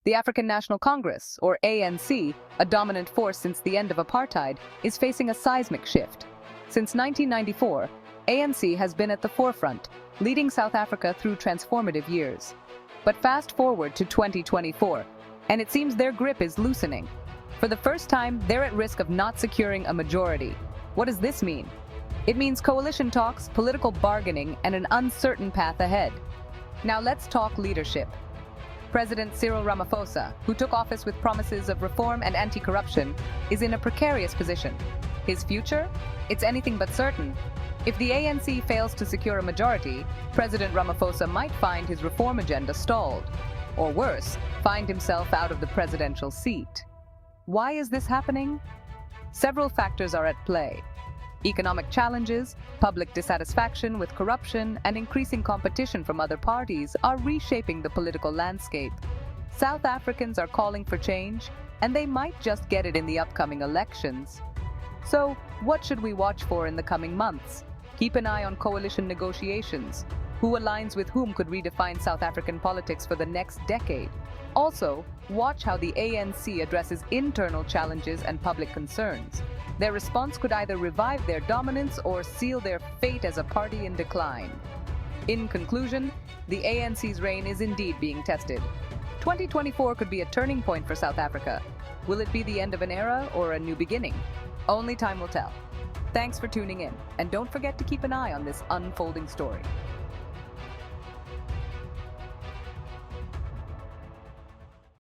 The African National Congress, or ANC, a dominant force since the end of apartheid, is facing a seismic shift. Since 1994, ANC has been at the forefront, leading South Africa through transformative years. But fast forward to 2024, and it seems their grip is loosening. For the first time, they're at risk of not securing a majority. What does this mean? It means coalition talks, political bargaining, and an uncertain path ahead. Now let's talk leadership. President Cyril Ramaphosa, who took office with promises of reform and anti-corruption, is in a precarious position. His future? It's anything but certain. If the ANC fails to secure a majority, President Ramaphosa might find his reform agenda stalled. Or worse, find himself out of the presidential seat. Why is this happening? Several factors are at play. Economic challenges, public dissatisfaction with corruption, and increasing competition from other parties are reshaping the political landscape. South Africans are calling for change, and they might just get it in the upcoming elections. So, what should we watch for in the coming months? Keep an eye on coalition negotiations. Who aligns with whom could redefine South African politics for the next decade? Also, watch how the ANC addresses internal challenges and public concerns. Their response could either revive their dominance or seal their fate as a party in decline. In conclusion, the ANC's reign is indeed being tested. 2024 could be a turning point for South Africa. Will it be the end of an era or a new beginning? Only time will tell. Thanks for tuning in, and don't forget to keep an eye on this unfolding story.